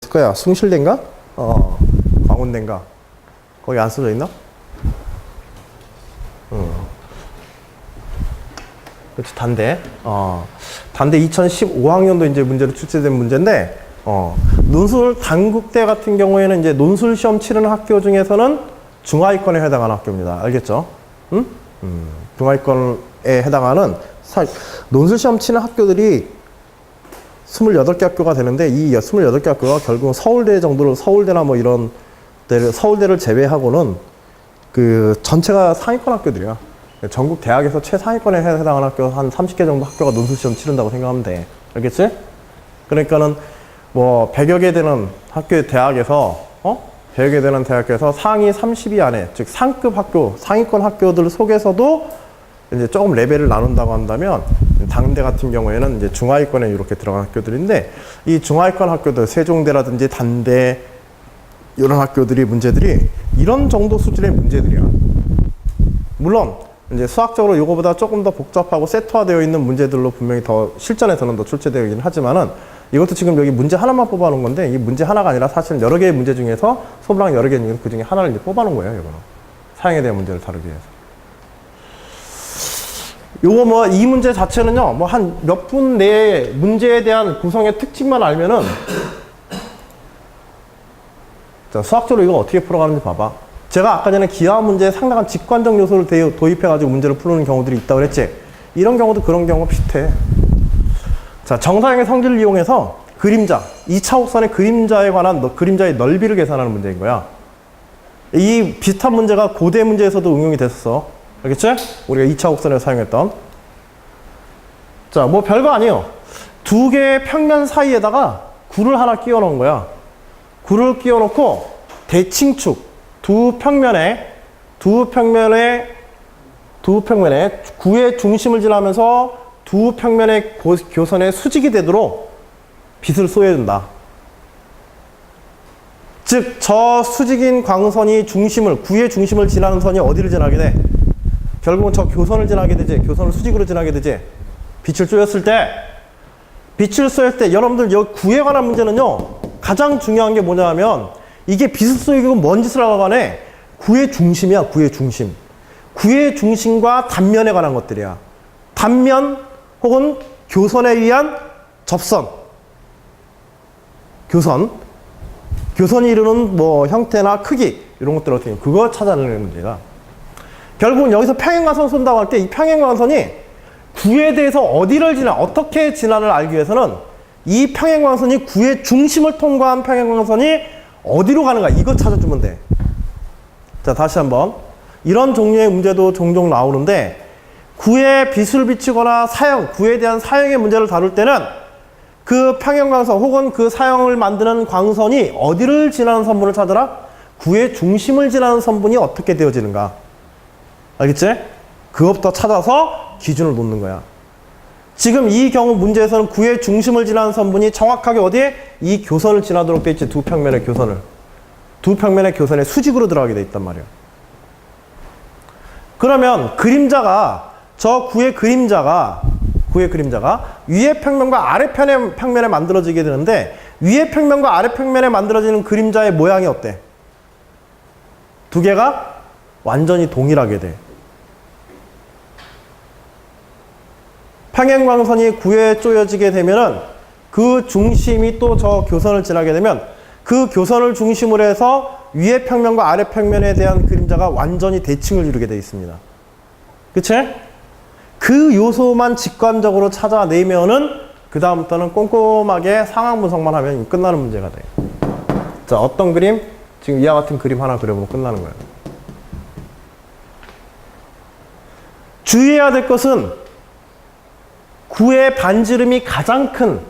있을 거야. 숭실대인가? 광운대인가? 거기 안 써져 있나? 그렇지, 단대. 단대 2015학년도 이제 문제로 출제된 문제인데, 논술 단국대 같은 경우에는 이제 논술 시험 치르는 학교 중에서는 중하위권에 해당하는 학교입니다. 알겠죠? 응? 중하위권에 해당하는 논술 시험 치는 학교들이 28개 학교가 되는데, 이 28개 학교가 결국 서울대 정도로, 서울대나 뭐 이런 데를, 서울대를 제외하고는 그 전체가 상위권 학교들이야. 전국 대학에서 최상위권에 해당하는 학교 한 30개 정도 학교가 논술 시험 치른다고 생각하면 돼. 알겠지? 그러니까는 뭐 100여 개 되는 학교 대학에서 100여 개 되는 대학에서 상위 30위 안에, 즉 상급 학교, 상위권 학교들 속에서도 이제 조금 레벨을 나눈다고 한다면, 당대 같은 경우에는 이제 중하위권에 이렇게 들어간 학교들인데, 이 중하위권 학교들, 세종대라든지 단대 이런 학교들이 문제들이 이런 정도 수준의 문제들이야. 물론 이제 수학적으로 이거보다 조금 더 복잡하고 세트화되어 있는 문제들로 분명히 더 실전에서는 더 출제되어 있긴 하지만은, 이것도 지금 여기 문제 하나만 뽑아놓은 건데, 이 문제 하나가 아니라 사실 여러 개의 문제 중에서 소브랑 여러 개 있는 그 중에 하나를 이제 뽑아놓은 거예요. 이거는 사형에 대한 문제를 다루기 위해서. 요거 뭐 이 문제 자체는요, 뭐 한 몇 분 내에 문제에 대한 구성의 특징만 알면은, 자, 수학적으로 이거 어떻게 풀어가는지 봐봐. 제가 아까 전에 기하 문제에 상당한 직관적 요소를 도입해가지고 문제를 푸는 경우들이 있다고 그랬지. 이런 경우도 그런 경우가 비슷해. 자, 정사형의 성질을 이용해서 그림자, 2차 곡선의 그림자에 관한 그림자의 넓이를 계산하는 문제인 거야. 이 비슷한 문제가 고대 문제에서도 응용이 됐었어. 알겠지? 우리가 2차 곡선을 사용했던. 자, 뭐 별거 아니에요. 두 개의 평면 사이에다가 굴을 하나 끼워 놓은 거야. 굴을 끼워 놓고 대칭축, 두 평면에 구의 중심을 지나면서 두 평면의 교선의 수직이 되도록 빗을 쏘여야 된다. 즉, 저 수직인 광선이 구의 중심을 지나는 선이 어디를 지나게 돼? 결국은 저 교선을 지나게 되지. 교선을 수직으로 지나게 되지. 빛을 쏘였을 때 여러분들 여기 구에 관한 문제는요, 가장 중요한 게 뭐냐 하면, 이게 빛을 쏘이고 뭔 짓을 하고 간에 구의 중심이야. 구의 중심. 구의 중심과 단면에 관한 것들이야. 단면 혹은 교선에 의한 접선. 교선이 이루는 뭐 형태나 크기 이런 것들 어떻게 그거 찾아내는 문제가. 결국은 여기서 평행광선 쏜다고 할 때 이 평행광선이 구에 대해서 어떻게 지나를 알기 위해서는 이 평행광선이 구의 중심을 통과한 평행광선이 어디로 가는가, 이거 찾아주면 돼. 자, 다시 한번. 이런 종류의 문제도 종종 나오는데, 구에 빛을 비치거나 구에 대한 사형의 문제를 다룰 때는 그 평행광선 혹은 그 사형을 만드는 광선이 어디를 지나는 선분을 찾아라? 구의 중심을 지나는 선분이 어떻게 되어지는가. 알겠지? 그것부터 찾아서 기준을 놓는 거야. 지금 이 경우 문제에서는 구의 중심을 지나는 선분이 정확하게 어디에? 이 교선을 지나도록 돼 있지. 두 평면의 교선을. 두 평면의 교선에 수직으로 들어가게 돼 있단 말이야. 그러면 구의 그림자가 위의 평면과 아래 평면에 만들어지게 되는데, 위의 평면과 아래 평면에 만들어지는 그림자의 모양이 어때? 두 개가 완전히 동일하게 돼. 평행광선이 구에 쪼여지게 되면은 그 중심이 또 저 교선을 지나게 되면 그 교선을 중심으로 해서 위의 평면과 아래 평면에 대한 그림자가 완전히 대칭을 이루게 되어 있습니다. 그치? 그 요소만 직관적으로 찾아내면은 그 다음부터는 꼼꼼하게 상황 분석만 하면 끝나는 문제가 돼요. 자, 어떤 그림? 지금 이와 같은 그림 하나 그려보면 끝나는 거예요. 주의해야 될 것은 구의 반지름이 가장 큰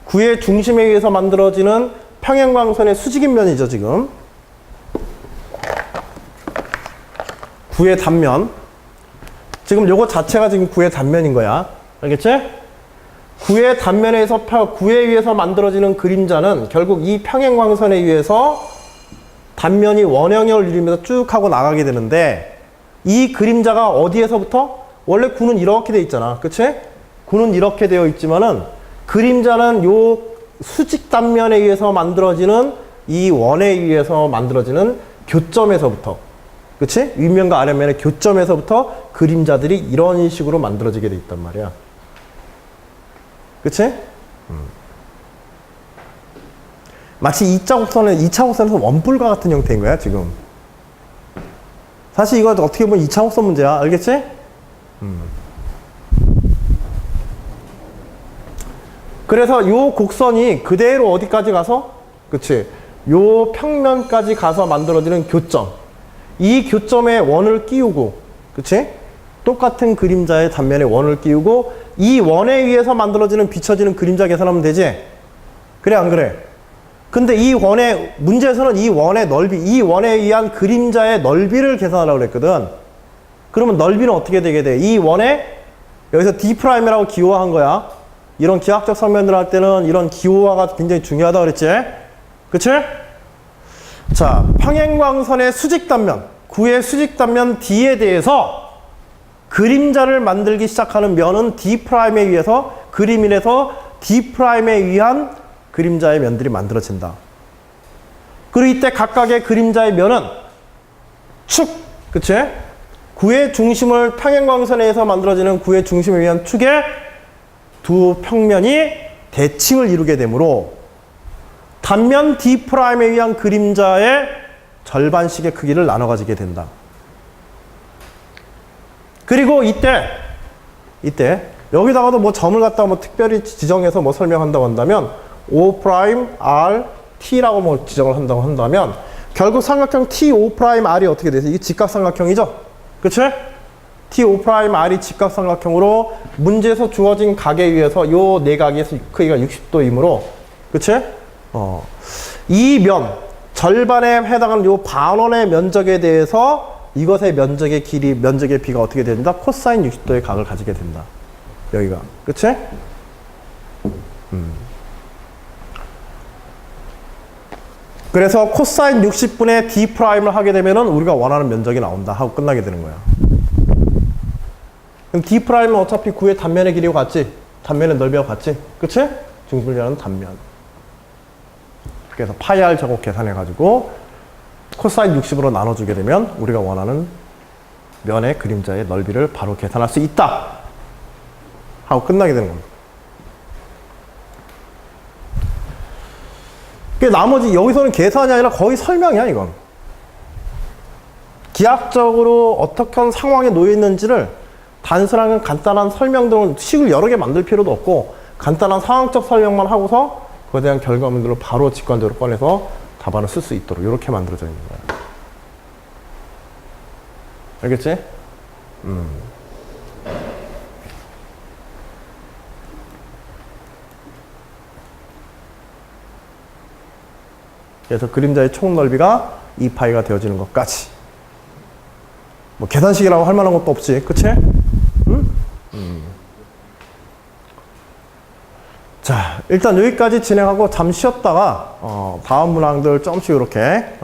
구의 중심에 의해서 만들어지는 평행광선의 수직인 면이죠, 지금. 구의 단면. 지금 요거 자체가 지금 구의 단면인 거야. 알겠지? 구의 단면에서 구에 의해서 만들어지는 그림자는 결국 이 평행광선에 의해서 단면이 원형을 이루면서 쭉 하고 나가게 되는데, 이 그림자가 어디에서부터? 원래 구는 이렇게 돼 있잖아. 그치? 구는 이렇게 되어 있지만은 그림자는 요 수직 단면에 의해서 만들어지는 이 원에 의해서 만들어지는 교점에서부터, 그치? 윗면과 아랫면의 교점에서부터 그림자들이 이런 식으로 만들어지게 돼 있단 말이야. 그치? 마치 2차 곡선에서 원뿔과 같은 형태인 거야, 지금. 사실 이거 어떻게 보면 2차 곡선 문제야. 알겠지? 그래서 요 곡선이 그대로 어디까지 가서? 그치? 요 평면까지 가서 만들어지는 교점. 이 교점에 원을 끼우고, 그치? 똑같은 그림자의 단면에 원을 끼우고, 이 원에 의해서 만들어지는 비춰지는 그림자 계산하면 되지? 그래, 안 그래? 근데 이 원의, 문제에서는 이 원의 넓이, 이 원에 의한 그림자의 넓이를 계산하라고 그랬거든. 그러면 넓이는 어떻게 되게 돼? 이 원에, 여기서 D'이라고 기호화한 거야. 이런 기하학적 설명을 할 때는 이런 기호화가 굉장히 중요하다 그랬지? 그치? 자, 평행광선의 수직단면, 구의 수직단면 D에 대해서 그림자를 만들기 시작하는 면은 D'에 의해서, 그림인에서 D'에 의한 그림자의 면들이 만들어진다. 그리고 이때 각각의 그림자의 면은 축, 그치? 구의 중심을 평행광선에 의해서 만들어지는 구의 중심에 의한 축의 두 평면이 대칭을 이루게 되므로 단면 D'에 의한 그림자의 절반씩의 크기를 나눠 가지게 된다. 그리고 이때 여기다가도 뭐 점을 갖다가 뭐 특별히 지정해서 뭐 설명한다고 한다면 O'R'T라고 뭐 지정을 한다고 한다면 결국 삼각형 TO'R이 어떻게 되세요? 이게 직각삼각형이죠? 그치? TO'R이 직각삼각형으로 문제에서 주어진 각에 의해서 요 내각의 크기가 60도이므로 그치? 이 면, 절반에 해당하는 요 반원의 면적에 대해서 이것의 면적의 길이, 면적의 비가 어떻게 된다? 코사인 60도의 각을 가지게 된다. 여기가. 그치? 그래서 코사인 60분의 D'를 하게 되면은 우리가 원하는 면적이 나온다 하고 끝나게 되는 거야. 그럼 D'은 어차피 구의 단면의 길이와 같지? 단면의 넓이와 같지? 그치? 중심이라는 단면. 그래서 파이 R 제곱 계산해가지고 코사인 60으로 나눠주게 되면 우리가 원하는 면의 그림자의 넓이를 바로 계산할 수 있다 하고 끝나게 되는 겁니다. 나머지 여기서는 계산이 아니라 거의 설명이야 이건. 기하학적으로 어떻게 상황에 놓여 있는지를 단순한 간단한 설명 등을 식을 여러 개 만들 필요도 없고 간단한 상황적 설명만 하고서 그에 대한 결과물들을 바로 직관적으로 꺼내서 답안을 쓸 수 있도록 이렇게 만들어져 있는 거야. 알겠지? 그래서 그림자의 총 넓이가 2파이가 되어지는 것까지. 뭐 계산식이라고 할 만한 것도 없지, 그치? 자, 일단 여기까지 진행하고 잠시 쉬었다가 다음 문항들 조금씩 이렇게